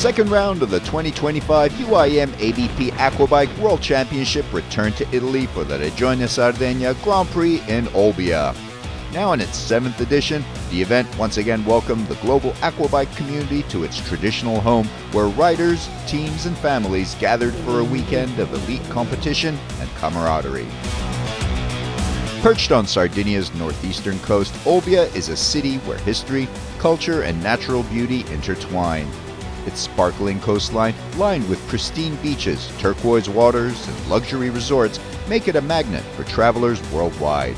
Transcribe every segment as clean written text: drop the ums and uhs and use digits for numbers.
second round of the 2025 UIM-ABP Aquabike World Championship returned to Italy for the Regione Sardegna Grand Prix in Olbia. Now in its 7th edition, the event once again welcomed the global aquabike community to its traditional home, where riders, teams and families gathered for a weekend of elite competition and camaraderie. Perched on Sardinia's northeastern coast, Olbia is a city where history, culture and natural beauty intertwine. Its sparkling coastline, lined with pristine beaches, turquoise waters, and luxury resorts, make it a magnet for travelers worldwide.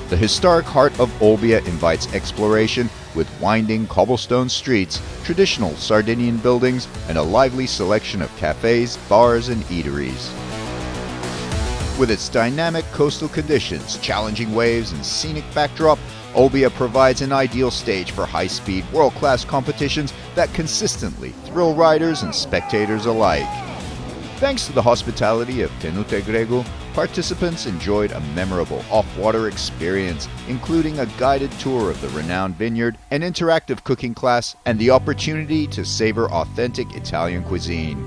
The historic heart of Olbia invites exploration with winding cobblestone streets, traditional Sardinian buildings, and a lively selection of cafes, bars, and eateries. With its dynamic coastal conditions, challenging waves, and scenic backdrop, Olbia provides an ideal stage for high-speed, world-class competitions that consistently thrill riders and spectators alike. Thanks to the hospitality of Tenute Grego, participants enjoyed a memorable off-water experience, including a guided tour of the renowned vineyard, an interactive cooking class, and the opportunity to savor authentic Italian cuisine.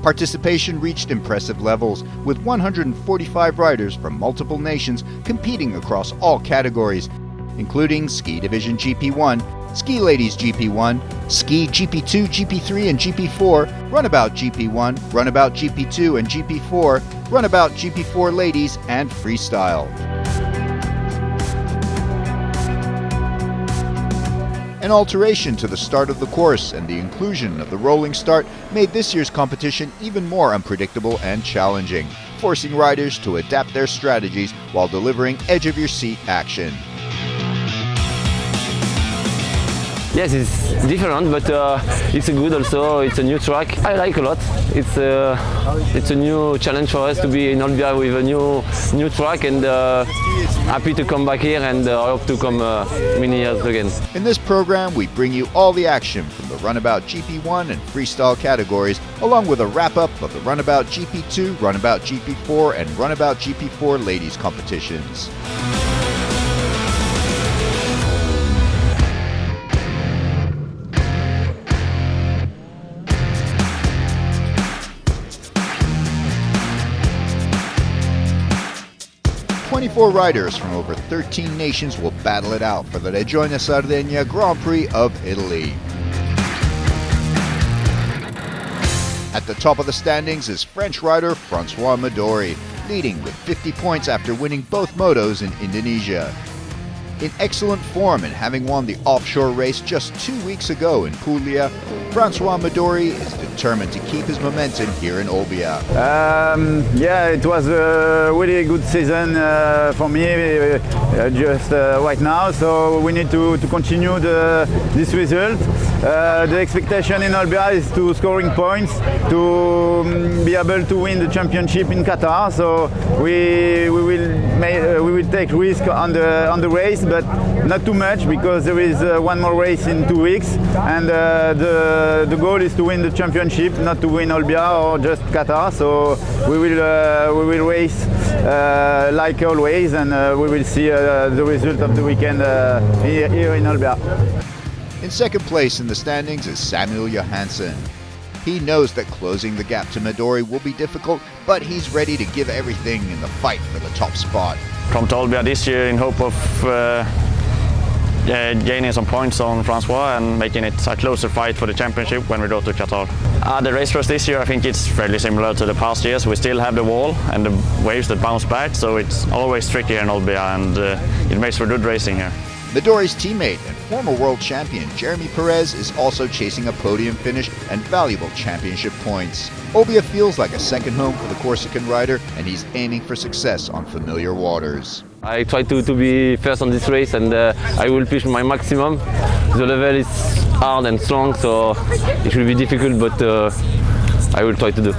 Participation reached impressive levels, with 145 riders from multiple nations competing across all categories, including Ski Division GP1, Ski Ladies GP1, Ski GP2, GP3 and GP4, Runabout GP1, Runabout GP2 and GP4, Runabout GP4 Ladies, and Freestyle. An alteration to the start of the course and the inclusion of the rolling start made this year's competition even more unpredictable and challenging, forcing riders to adapt their strategies while delivering edge-of-your-seat action. Yes, it's different, but it's good also. It's a new track. I like a lot. It's a new challenge for us to be in Olbia with a new track, and happy to come back here, and I hope to come many years again. In this program, we bring you all the action from the Runabout GP1 and Freestyle categories, along with a wrap-up of the Runabout GP2, Runabout GP4, and Runabout GP4 Ladies competitions. Four riders from over 13 nations will battle it out for the Regione Sardegna Grand Prix of Italy. At the top of the standings is French rider François Midori, leading with 50 points after winning both motos in Indonesia. In excellent form and having won the offshore race just 2 weeks ago in Puglia, François Midori is determined to keep his momentum here in Olbia. Yeah, it was a really good season for me just right now, so we need to continue this result. The expectation in Olbia is to scoring points, to be able to win the championship in Qatar, so we will take risk on the race, but not too much, because there is one more race in 2 weeks, and the goal is to win the championship, not to win Olbia or just Qatar. So we will race like always, and we will see the result of the weekend here in Olbia. In second place in the standings is Samuel Johansson. He knows that closing the gap to Midori will be difficult, but he's ready to give everything in the fight for the top spot. Come to Olbia this year in hope of gaining some points on François and making it a closer fight for the championship when we go to Qatar. The race for us this year, I think it's fairly similar to the past years. We still have the wall and the waves that bounce back, so it's always tricky in Olbia, and it makes for good racing here. Midori's teammate and former world champion Jeremy Perez is also chasing a podium finish and valuable championship points. Olbia feels like a second home for the Corsican rider, and he's aiming for success on familiar waters. I try to be first on this race, and I will push my maximum. The level is hard and strong, so it will be difficult, but I will try to do.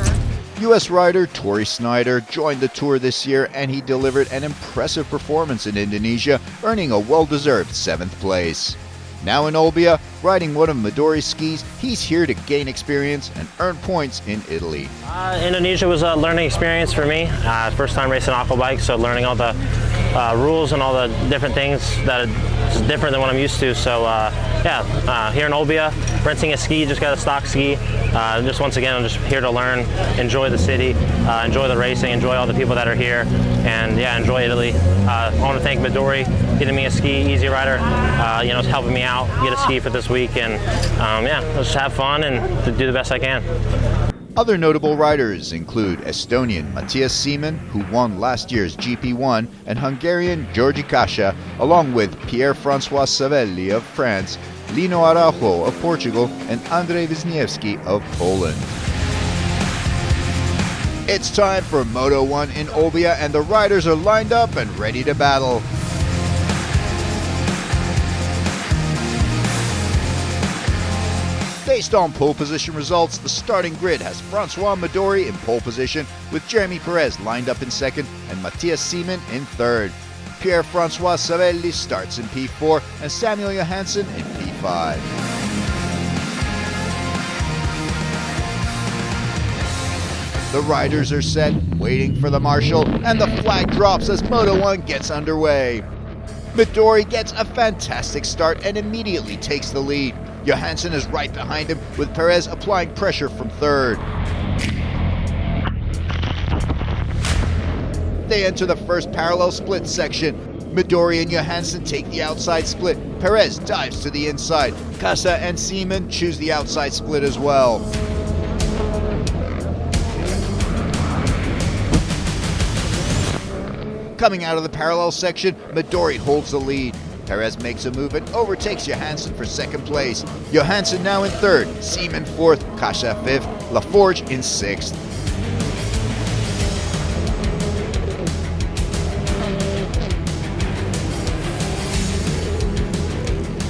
U.S. rider Tori Snyder joined the tour this year, and he delivered an impressive performance in Indonesia, earning a well-deserved 7th place. Now in Olbia, riding one of Midori's skis, he's here to gain experience and earn points in Italy. Indonesia was a learning experience for me. First time racing Aquabike, so learning all the rules and all the different things that is different than what I'm used to. So here in Olbia, renting a ski, just got a stock ski, just once again, I'm just here to learn, enjoy the city, enjoy the racing, enjoy all the people that are here, and yeah, enjoy Italy. I want to thank Midori, getting me a ski, Easy Rider, it's helping me out, get a ski for this week, and yeah, let's just have fun and do the best I can. Other notable riders include Estonian Matthias Seemann, who won last year's GP1, and Hungarian Georgi Kasha, along with Pierre-François Savelli of France, Lino Araujo of Portugal, and Andrzej Wisniewski of Poland. It's time for Moto 1 in Olbia, and the riders are lined up and ready to battle. Based on pole position results, the starting grid has François Midori in pole position, with Jeremy Perez lined up in second and Matthias Seemann in third. Pierre-François Savelli starts in P4 and Samuel Johansson in P5. The riders are set, waiting for the marshal, and the flag drops as Moto 1 gets underway. Midori gets a fantastic start and immediately takes the lead. Johansson is right behind him, with Perez applying pressure from third. They enter the first parallel split section. Midori and Johansson take the outside split. Perez dives to the inside. Kasa and Seemann choose the outside split as well. Coming out of the parallel section, Midori holds the lead. Perez makes a move and overtakes Johansson for second place. Johansson now in third, Seemann fourth, Kasha fifth, Laforge in sixth.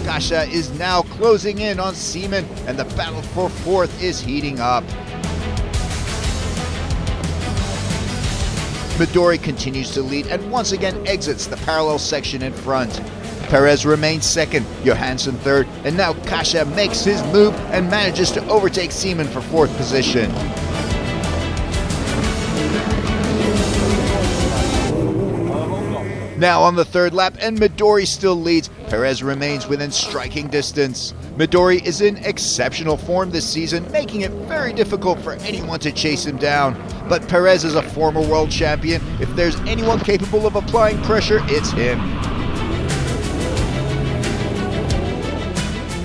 Kasha is now closing in on Seemann, and the battle for fourth is heating up. Midori continues to lead and once again exits the parallel section in front. Perez remains second, Johansson third, and now Kasha makes his move and manages to overtake Seemann for fourth position. Now on the third lap, and Midori still leads. Perez remains within striking distance. Midori is in exceptional form this season, making it very difficult for anyone to chase him down. But Perez is a former world champion. If there's anyone capable of applying pressure, it's him.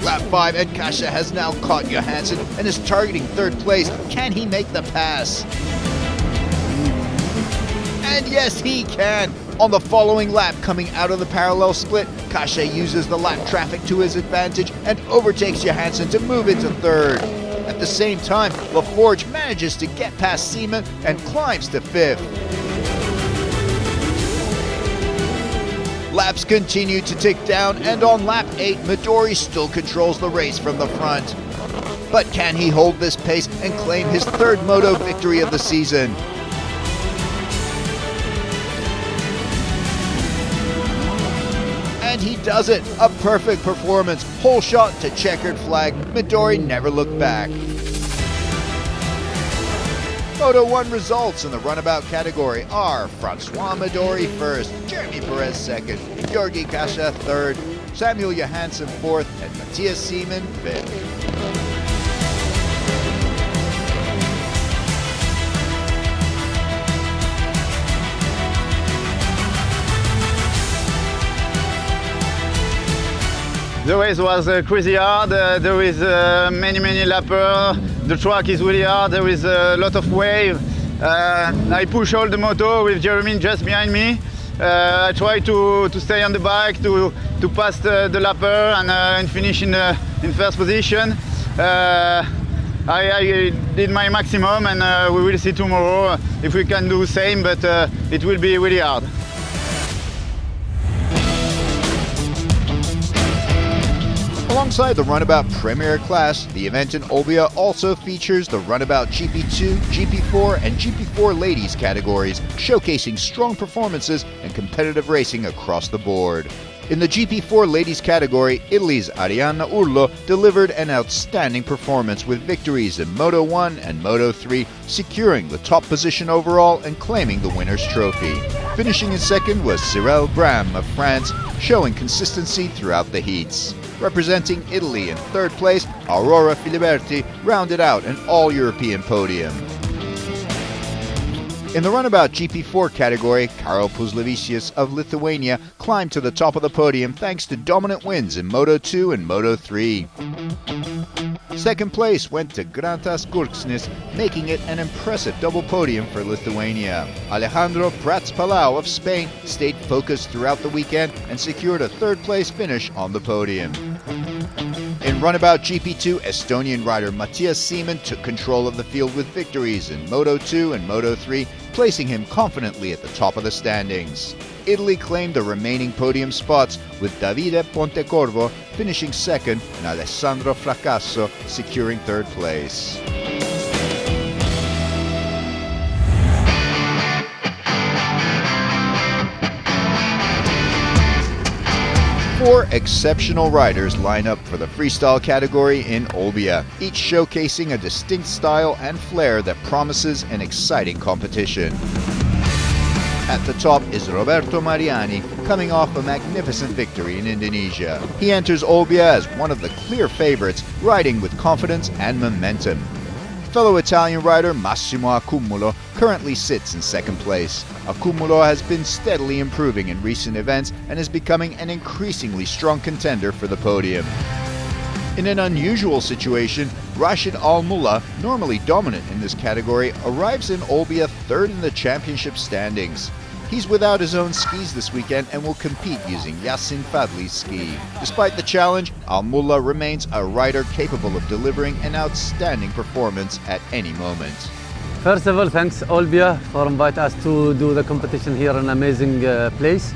Lap 5, and Kasha has now caught Johansson and is targeting third place. Can he make the pass? And yes, he can. On the following lap, coming out of the parallel split, Kasha uses the lap traffic to his advantage and overtakes Johansson to move into third. At the same time, Laforge manages to get past Seemann and climbs to fifth. Laps continue to tick down, and on lap 8, Midori still controls the race from the front. But can he hold this pace and claim his third moto victory of the season? And he does it! A perfect performance, whole shot to checkered flag. Midori never looked back. Moto 1 results in the runabout category are François Midori first, Jeremy Perez second, Georgi Kasha third, Samuel Johansson fourth, and Matthias Seemann fifth. The race was crazy hard. There is many lappers. The track is really hard. There is a lot of wave. I push all the moto with Jeremy just behind me. I try to stay on the bike to pass the lapper and finish in first position. I did my maximum, and we will see tomorrow if we can do the same, but it will be really hard. Alongside the Runabout Premier class, the event in Olbia also features the Runabout GP2, GP4, and GP4 Ladies categories, showcasing strong performances and competitive racing across the board. In the GP4 Ladies category, Italy's Arianna Urlo delivered an outstanding performance with victories in Moto 1 and Moto 3, securing the top position overall and claiming the winner's trophy. Finishing in second was Cyril Bram of France, showing consistency throughout the heats. Representing Italy in third place, Aurora Filiberti rounded out an all-European podium. In the Runabout GP4 category, Karol Puslevicius of Lithuania climbed to the top of the podium thanks to dominant wins in Moto 2 and Moto 3. Second place went to Grantas Gurksnis, making it an impressive double podium for Lithuania. Alejandro Prats-Palau of Spain stayed focused throughout the weekend and secured a third-place finish on the podium. In Runabout GP2, Estonian rider Matthias Seaman took control of the field with victories in Moto 2 and Moto 3, placing him confidently at the top of the standings. Italy claimed the remaining podium spots, with Davide Pontecorvo finishing second and Alessandro Fracasso securing third place. Four exceptional riders line up for the freestyle category in Olbia, each showcasing a distinct style and flair that promises an exciting competition. At the top is Roberto Mariani, coming off a magnificent victory in Indonesia. He enters Olbia as one of the clear favorites, riding with confidence and momentum. Fellow Italian rider Massimo Accumulo currently sits in second place. Accumulo has been steadily improving in recent events and is becoming an increasingly strong contender for the podium. In an unusual situation, Rashid Al-Mullah, normally dominant in this category, arrives in Olbia third in the championship standings. He's without his own skis this weekend and will compete using Yassin Fadli's ski. Despite the challenge, Al-Mullah remains a rider capable of delivering an outstanding performance at any moment. First of all, thanks Olbia for inviting us to do the competition here in an amazing place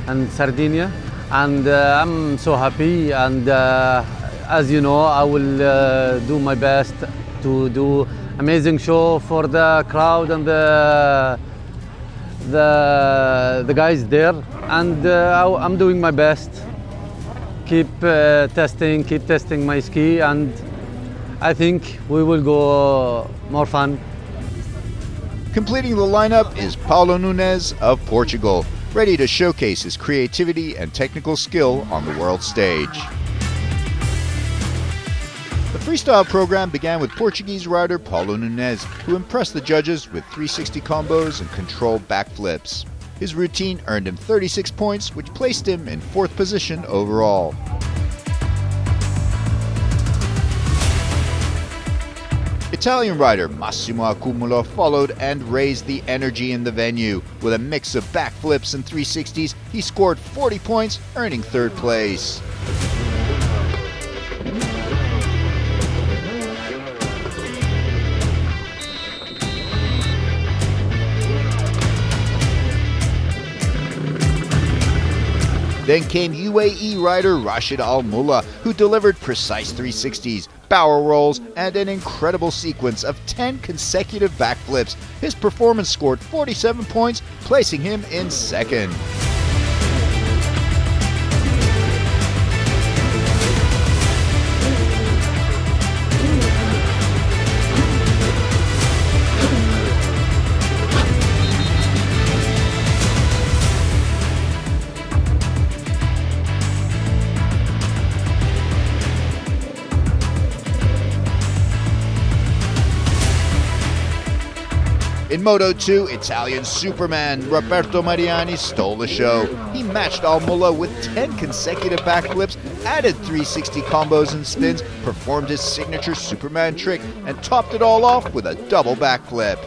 in Sardinia. And I'm so happy, and as you know, I will do my best to do amazing show for the crowd and the guys there, and I'm doing my best. Keep testing my ski, and I think we will go more fun. Completing the lineup is Paulo Nunes of Portugal, ready to showcase his creativity and technical skill on the world stage. The freestyle program began with Portuguese rider Paulo Nunes, who impressed the judges with 360 combos and controlled backflips. His routine earned him 36 points, which placed him in fourth position overall. Italian rider Massimo Accumulo followed and raised the energy in the venue. With a mix of backflips and 360s, he scored 40 points, earning third place. Then came UAE rider Rashid Al-Mullah, who delivered precise 360s, barrel rolls, and an incredible sequence of 10 consecutive backflips. His performance scored 47 points, placing him in second. In Moto 2, Italian Superman Roberto Mariani stole the show. He matched Al-Mullah with 10 consecutive backflips, added 360 combos and spins, performed his signature Superman trick, and topped it all off with a double backflip.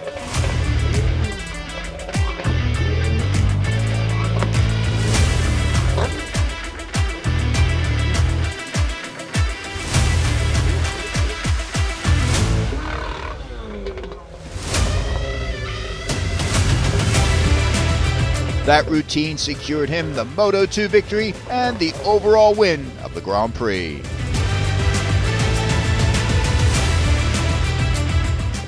That routine secured him the Moto 2 victory and the overall win of the Grand Prix.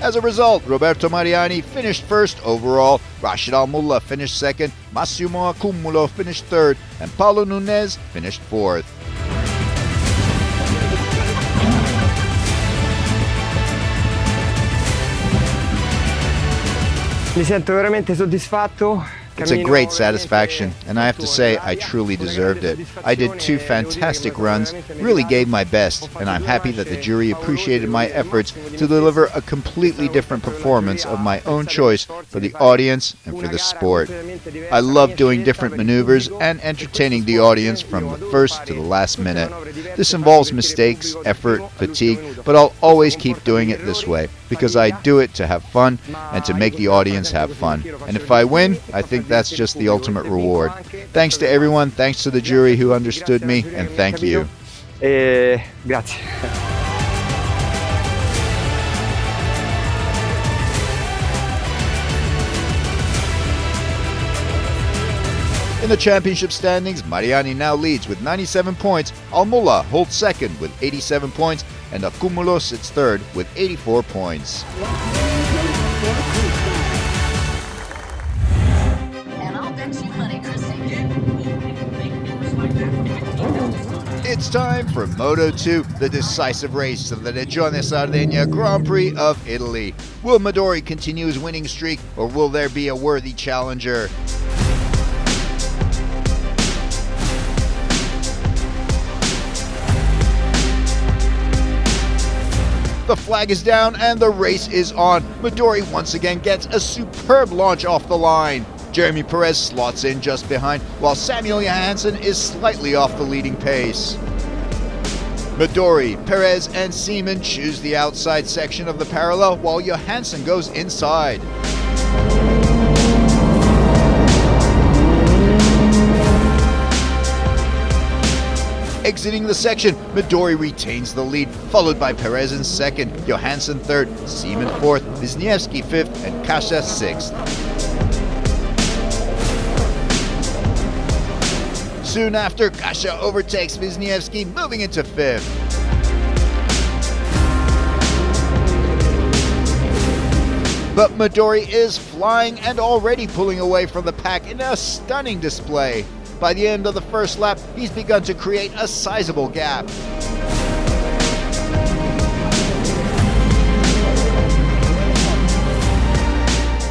As a result, Roberto Mariani finished first overall, Rashid Al-Mullah finished second, Massimo Accumulo finished third, and Paulo Nunes finished fourth. Mi sento veramente soddisfatto It's a great satisfaction, and I have to say I truly deserved it. I did 2 fantastic runs, really gave my best, and I'm happy that the jury appreciated my efforts to deliver a completely different performance of my own choice for the audience and for the sport. I love doing different maneuvers and entertaining the audience from the first to the last minute. This involves mistakes, effort, fatigue, but I'll always keep doing it this way because I do it to have fun and to make the audience have fun. And if I win, I think that's just the ultimate reward. Thanks to everyone, thanks to the jury who understood me, and thank you. Grazie. In the championship standings, Mariani now leads with 97 points, Almola holds second with 87 points, and Accumulo sits third with 84 points. It's time for Moto 2, the decisive race of the Regione Sardegna Grand Prix of Italy. Will Midori continue his winning streak, or will there be a worthy challenger? The flag is down and the race is on. Midori once again gets a superb launch off the line. Jeremy Perez slots in just behind, while Samuel Johansson is slightly off the leading pace. Midori, Perez, and Seaman choose the outside section of the parallel, while Johansson goes inside. Exiting the section, Midori retains the lead, followed by Perez in second, Johansson third, Seaman fourth, Wisniewski fifth, and Kasha sixth. Soon after, Kasha overtakes Wisniewski, moving into fifth. But Midori is flying and already pulling away from the pack in a stunning display. By the end of the first lap, he's begun to create a sizable gap.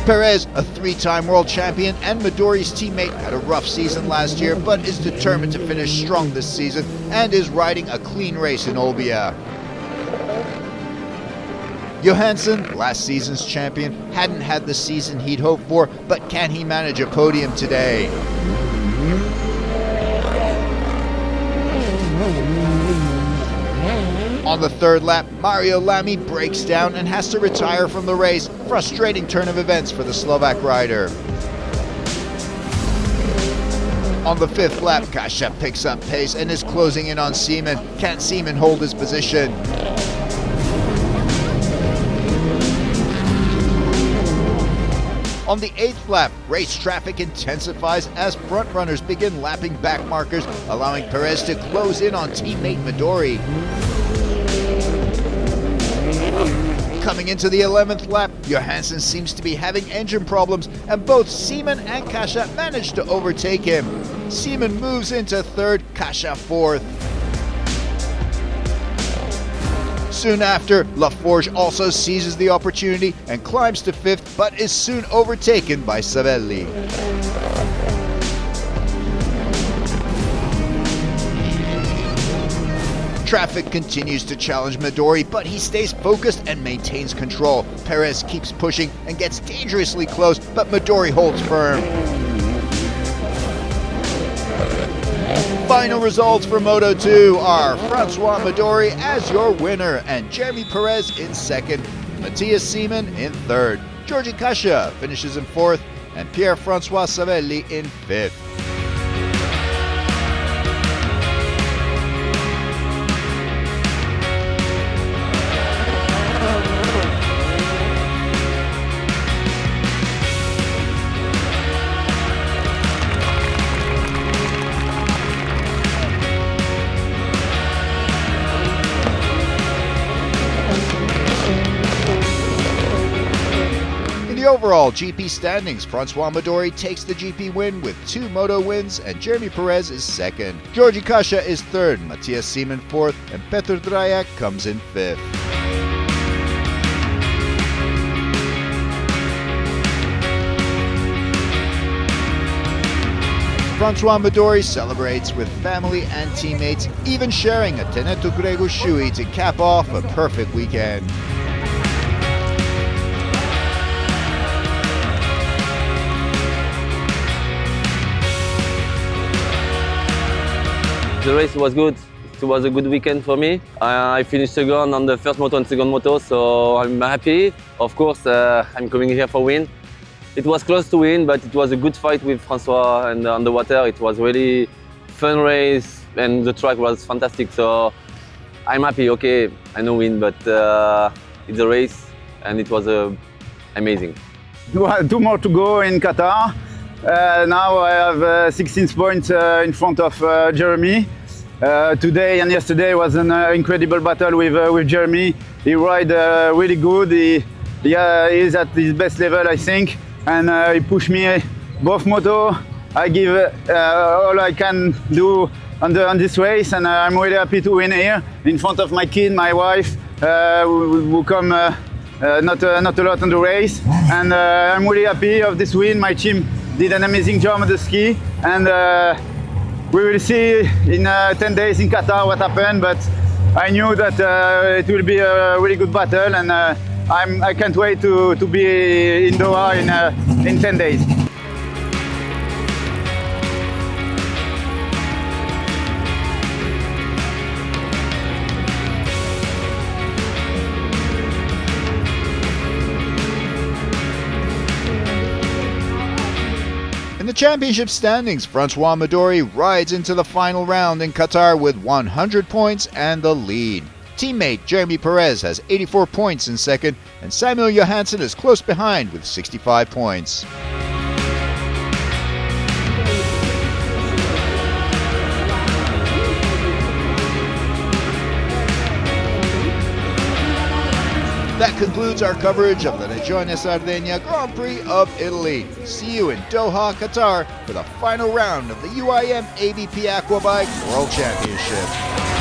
Perez, a 3-time world champion and Midori's teammate, had a rough season last year, but is determined to finish strong this season and is riding a clean race in Olbia. Johansson, last season's champion, hadn't had the season he'd hoped for, but can he manage a podium today? On the third lap, Mario Lamy breaks down and has to retire from the race. Frustrating turn of events for the Slovak rider. On the fifth lap, Kasha picks up pace and is closing in on Seaman. Can Seaman hold his position? On the 8th lap, race traffic intensifies as front runners begin lapping back markers, allowing Perez to close in on teammate Midori. Coming into the 11th lap, Johansson seems to be having engine problems, and both Seaman and Kasha manage to overtake him. Seaman moves into third, Kasha fourth. Soon after, Laforge also seizes the opportunity and climbs to fifth, but is soon overtaken by Savelli. Traffic continues to challenge Midori, but he stays focused and maintains control. Perez keeps pushing and gets dangerously close, but Midori holds firm. Final results for Moto 2 are Francois Midori as your winner and Jeremy Perez in second, Matthias Seaman in third, Georgi Kasha finishes in fourth, and Pierre-Francois Savelli in fifth. Overall GP standings, Francois Midori takes the GP win with 2 Moto wins, and Jeremy Perez is second. Georgi Kasha is third, Matthias Seaman fourth, and Petr Drajak comes in fifth. Francois Midori celebrates with family and teammates, even sharing a Teneto Grego Shui to cap off a perfect weekend. The race was good. It was a good weekend for me. I finished second on the first moto and second moto, so I'm happy. Of course, I'm coming here for win. It was close to win, but it was a good fight with Francois and on the water. It was really fun race, and the track was fantastic. So I'm happy. Okay, I know win, but it's a race, and it was amazing. Two more to go in Qatar. Now I have 16 points in front of Jeremy. Today and yesterday was an incredible battle with Jeremy. He ride really good. He is at his best level, I think, and he pushed me both moto. I give all I can do on this race, and I'm really happy to win here in front of my kid, my wife, who come not a lot on the race, and I'm really happy of this win. My team did an amazing job on the ski, and we will see in 10 days in Qatar what happened, but I knew that it will be a really good battle, and I can't wait to be in Doha in 10 days. In the championship standings, Francois Midori rides into the final round in Qatar with 100 points and the lead. Teammate Jeremy Perez has 84 points in second, and Samuel Johansson is close behind with 65 points. That concludes our coverage of the Regione Sardegna Grand Prix of Italy. See you in Doha, Qatar for the final round of the UIM-ABP Aquabike World Championship.